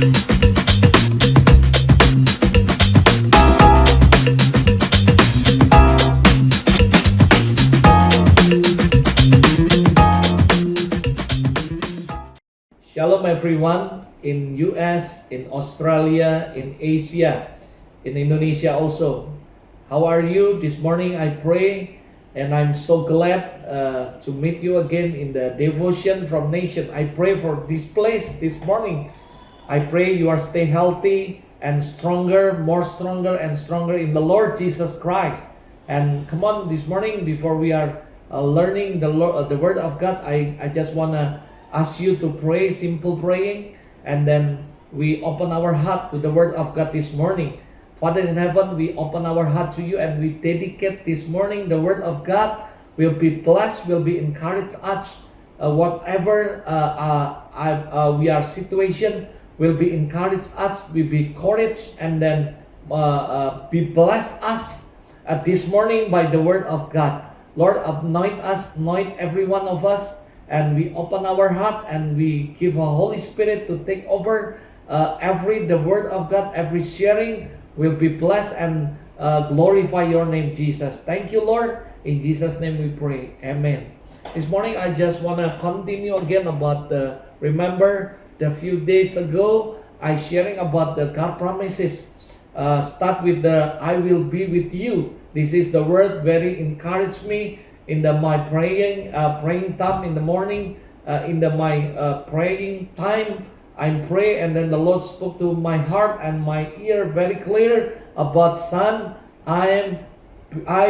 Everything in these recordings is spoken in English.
Shalom everyone in US, in Australia, in Asia, in Indonesia also. How are you this morning? I pray and I'm so glad to meet you again in the devotion from nation. I pray for this place this morning. I pray you are stay healthy and stronger, more stronger and stronger in the Lord Jesus Christ. And come on, this morning before we are learning the word of God, I just want to ask you to pray simple praying, and then we open our heart to the word of God this morning. Father in heaven, we open our heart to you and we dedicate this morning the word of God will be blessed, will be encouraged us. Whatever we are situation will be encouraged us, will be courage, and then be blessed us this morning by the word of God. Lord, anoint us, anoint every one of us, and we open our heart and we give a Holy Spirit to take over the word of God, every sharing will be blessed and glorify your name, Jesus. Thank you, Lord. In Jesus' name we pray. Amen. This morning I just want to continue again about remember the few days ago I sharing about the God promises. Start with the I will be with you. This is the word very encouraged me in my praying time in the morning, my praying time. I pray and then the Lord spoke to my heart and my ear very clear about son, I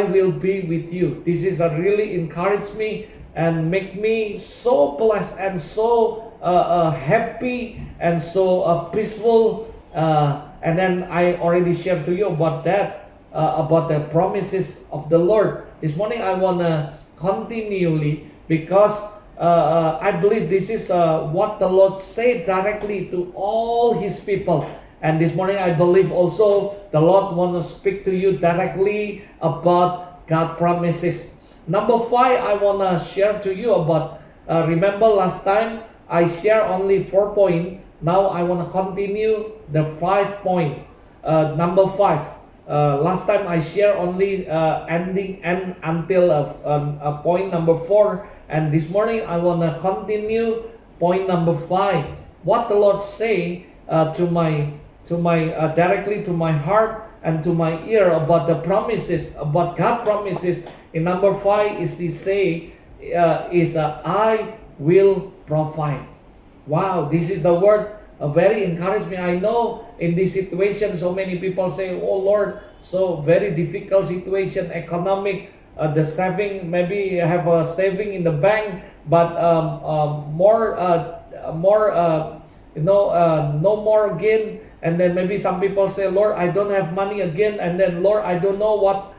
will be with you. This is really encouraged me and make me so blessed and so happy and so peaceful. And then I already shared to you about that, about the promises of the Lord. This morning I want to continually, because I believe this is what the Lord said directly to all His people. And this morning I believe also the Lord want to speak to you directly about God promises. Number 5, I want to share to you about, remember last time I share only 4 points. Now I want to continue the 5 point. Number 5. Last time I share only ending and until point number 4, and this morning I want to continue point number 5. What the Lord say to my directly to my heart and to my ear about the promises, about God promises. In number 5 is He say I will provide. Wow, this is the word. Very encouraged me. I know in this situation so many people say, oh Lord, so very difficult situation, economic, the saving, maybe have a saving in the bank, but no more again. And then maybe some people say, Lord, I don't have money again, and then Lord, I don't know what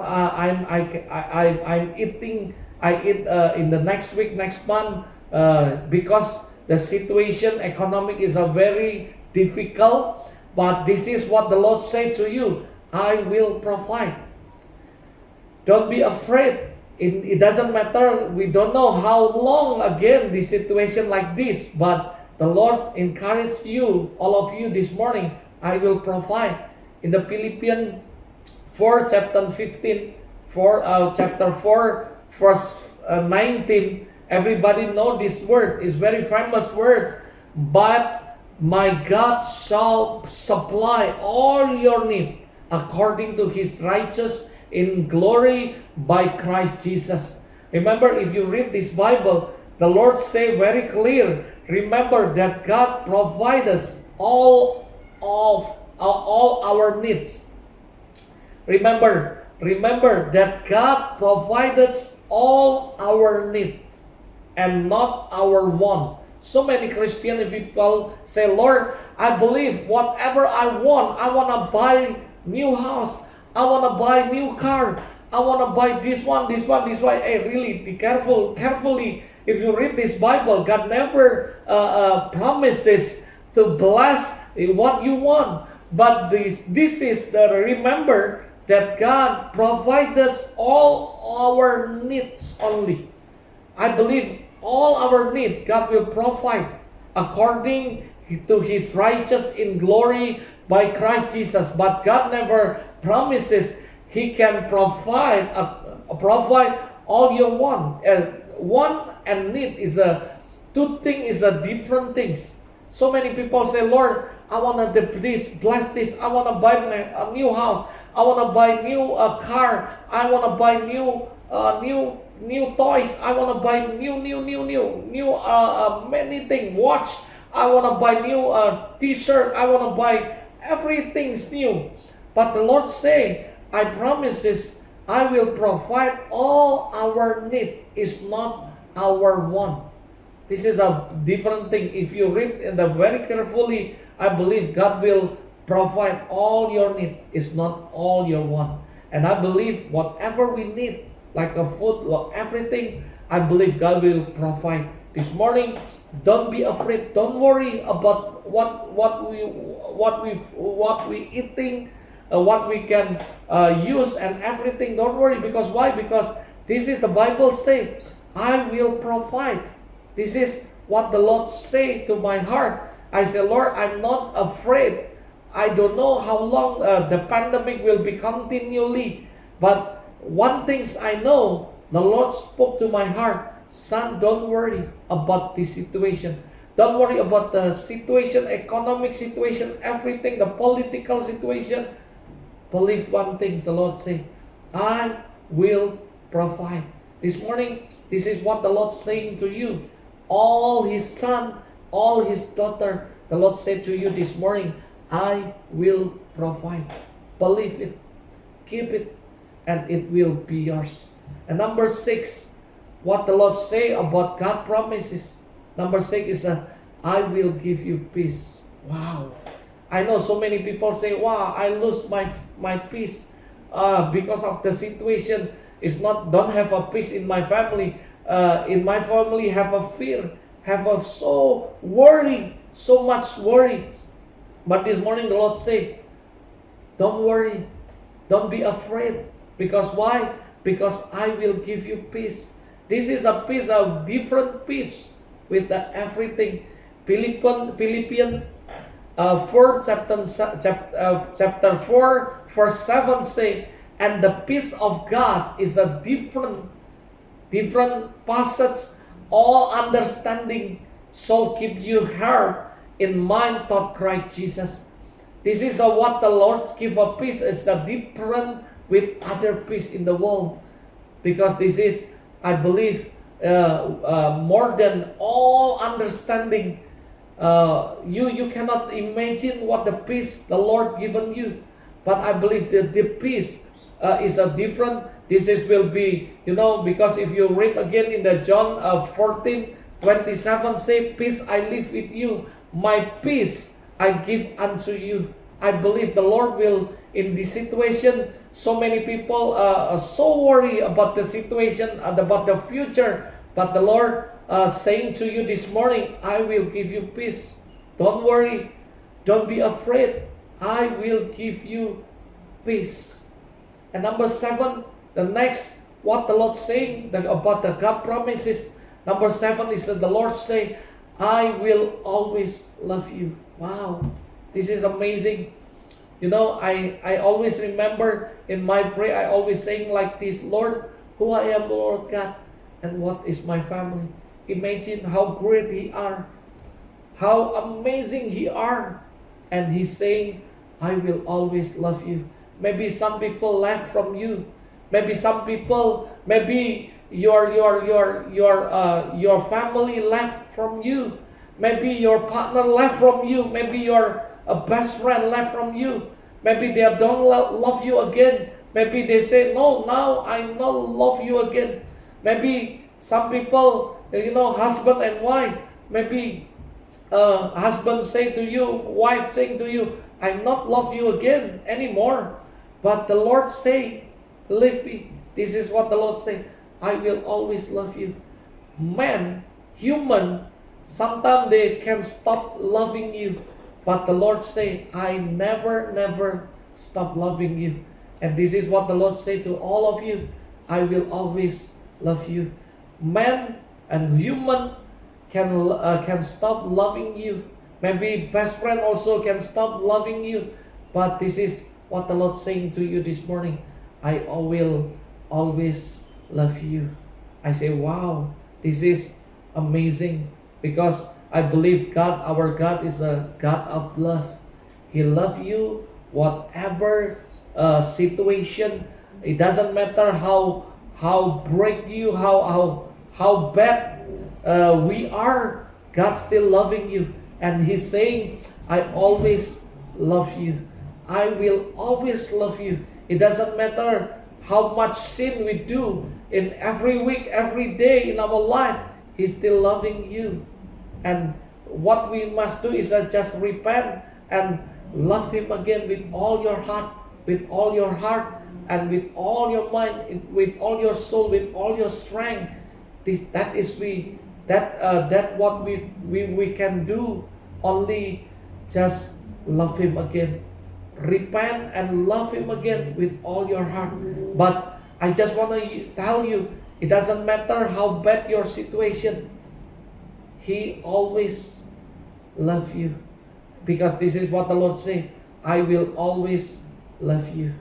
I'm eating. I eat in the next week, next month, because the situation economic is a very difficult. But this is what the Lord said to you: I will provide. Don't be afraid. It doesn't matter. We don't know how long again this situation like this, but the Lord encouraged you, all of you this morning. I will provide. In the Philippians 4 chapter 15, chapter 4 verse 19. Everybody know this word. It's very famous word. But my God shall supply all your need according to His righteousness in glory by Christ Jesus. Remember, if you read this Bible, the Lord say very clear. Remember that God provides us all our needs. Remember that God provides us all our needs and not our want. So many Christian people say, Lord, I believe whatever I want to buy new house, I want to buy new car, I want to buy this one. Hey, really, be carefully. If you read this Bible, God never promises to bless what you want. But this is the remember that God provides us all our needs only. I believe all our need God will provide. according to His righteous in glory by Christ Jesus. But God never promises He can provide all your want. Want and need is two things, is a different things. So many people say, Lord, I want to this, bless this. I want to buy a new house. I want to buy new car. I want to buy new toys. I want to buy new many things. Watch. I want to buy new t-shirt. I want to buy everything's new. But the Lord say, I promises I will provide all our need. Is not our want. This is a different thing. If you read in the very carefully, I believe God will provide all your need. It's not all your want. And I believe whatever we need, like a food, like everything, I believe God will provide. This morning, don't be afraid. Don't worry about what we eating, what we can use and everything. Don't worry. Because why? Because this is the Bible say, I will provide. This is what the Lord say to my heart. I say, Lord, I'm not afraid. I don't know how long the pandemic will be continually. But one thing I know, the Lord spoke to my heart. Son, don't worry about this situation. Don't worry about the situation, economic situation, everything, the political situation. Believe one thing, the Lord say, I will provide. This morning, this is what the Lord saying to you. All His son, all His daughter, the Lord said to you this morning, I will provide. Believe it, keep it, and it will be yours. And number 6, what the Lord say about God promises. Number 6 is I will give you peace. Wow. I know so many people say, wow, I lose my peace because of the situation. Don't have a peace in my family. In my family have a fear, have a so much worry. But this morning the Lord say, don't worry, don't be afraid. Because why? Because I will give you peace. This is a peace, a different peace with everything. Philippians 4 chapter 4 verse 7 say, and the peace of God is a different passage, all understanding shall keep you heart in mind toward Christ Jesus. This is what the Lord give a peace. It's a different with other peace in the world. Because this is, I believe, more than all understanding. You cannot imagine what the peace the Lord given you. But I believe that the peace is a different. This will be, because if you read again in the John 14:27 say, peace I live with you, my peace I give unto you. I believe the Lord will, in this situation, so many people are so worried about the situation, about the future, but the Lord saying to you this morning, I will give you peace. Don't worry, don't be afraid, I will give you peace. And number 7, the next, what the Lord saying about the God promises. Number 7 is that the Lord say, I will always love you. Wow, this is amazing. I always remember in my prayer, I always saying like this, Lord, who I am, Lord God, and what is my family. Imagine how great He are, how amazing He are, and He's saying, I will always love you. Maybe some people left from you. Maybe some people, maybe your family left from you. Maybe your partner left from you. Maybe your best friend left from you. Maybe they don't love you again. Maybe they say, no, now I don't love you again. Maybe some people, husband and wife, maybe husband say to you, wife saying to you, I not love you again anymore. But the Lord say, believe me, this is what the Lord say, I will always love you. Man, human, sometimes they can stop loving you. But the Lord say, I never stop loving you. And this is what the Lord say to all of you, I will always love you. Man and human can stop loving you. Maybe best friend also can stop loving you. But this is what the Lord saying to you this morning. I will always love you. I say, wow, this is amazing, because I believe God, our God, is a God of love. He loves you whatever situation. It doesn't matter how break you, how bad we are. God still loving you, and He's saying, I always love you. I will always love you. It doesn't matter how much sin we do in every week, every day in our life. He's still loving you. And what we must do is just repent and love Him again with all your heart, with all your heart, and with all your mind, with all your soul, with all your strength. That what we can do. Only just love Him again. Repent and love Him again with all your heart. But I just want to tell you, it doesn't matter how bad your situation, He always love you. Because this is what the Lord said, I will always love you.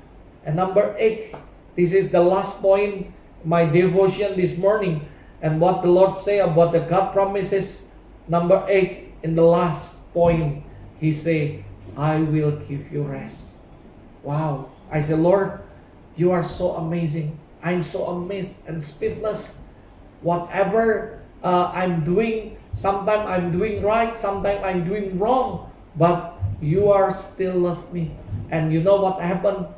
And number 8, this is the last point, my devotion this morning, and what the Lord say about the God promises. Number 8, in the last point, He say, I will give you rest. Wow. I say, Lord, you are so amazing. I'm so amazed and speechless. Whatever I'm doing, sometimes I'm doing right, sometimes I'm doing wrong, but you are still love me. And you know what happened?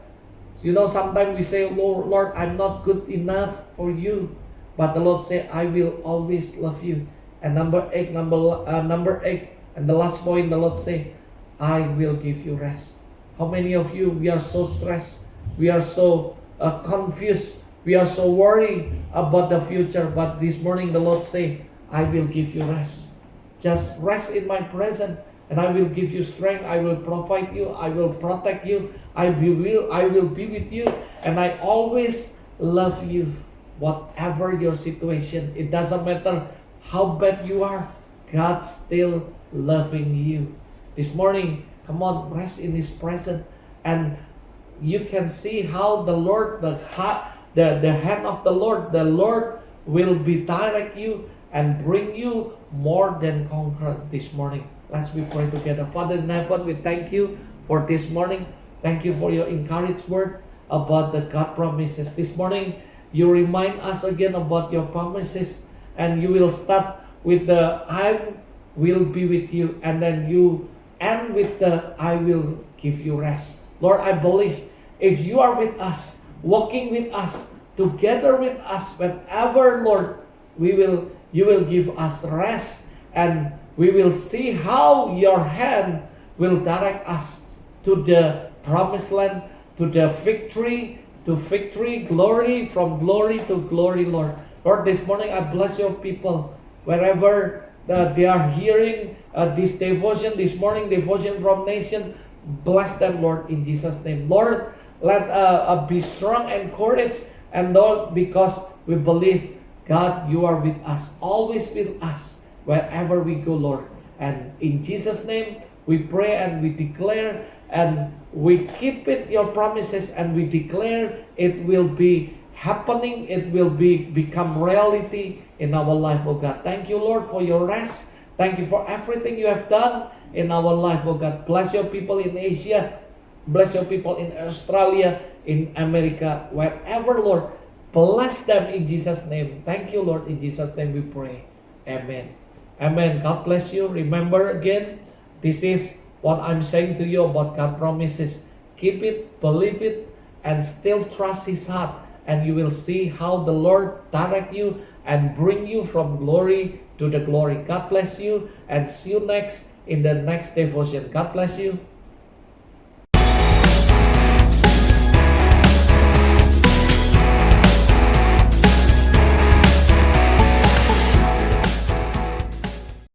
You know, sometimes we say, Lord, I'm not good enough for you. But the Lord say, I will always love you. And number 8, and the last point, the Lord say, I will give you rest. How many of you, we are so stressed, we are so confused, we are so worried about the future, but this morning the Lord say, I will give you rest. Just rest in my presence, and I will give you strength. I will provide you, I will protect you, I will be with you, and I always love you. Whatever your situation, it doesn't matter how bad you are, God still loving you. This morning, come on, rest in His presence, and you can see how the Lord, the hand of the Lord will be direct you and bring you more than conquer this morning. Let's we pray together. Father in heaven, we thank you for this morning. Thank you for your encouraged word about the God promises. This morning, you remind us again about your promises, and you will start with the I will be with you, and then you end with the I will give you rest. Lord, I believe if you are with us, walking with us, together with us, whenever, Lord, you will give us rest, and we will see how your hand will direct us to the promised land, to the victory, to victory, glory, from glory to glory, Lord. Lord, this morning I bless your people wherever they are hearing this devotion, this morning devotion from nation. Bless them, Lord, in Jesus' name. Lord, let be strong and courage, and Lord, because we believe, God, you are with us, always with us, wherever we go, Lord. And in Jesus' name, we pray and we declare, and we keep it, your promises, and we declare it will be happening, it will become reality in our life, oh God. Thank you, Lord, for your rest. Thank you for everything you have done in our life, oh God. Bless your people in Asia. Bless your people in Australia, in America, wherever, Lord. Bless them in Jesus' name. Thank you, Lord. In Jesus' name we pray. Amen. Amen. God bless you. Remember again, this is what I'm saying to you about God promises. Keep it, believe it, and still trust His heart. And you will see how the Lord direct you and bring you from glory to the glory. God bless you, and see you next in the next devotion. God bless you.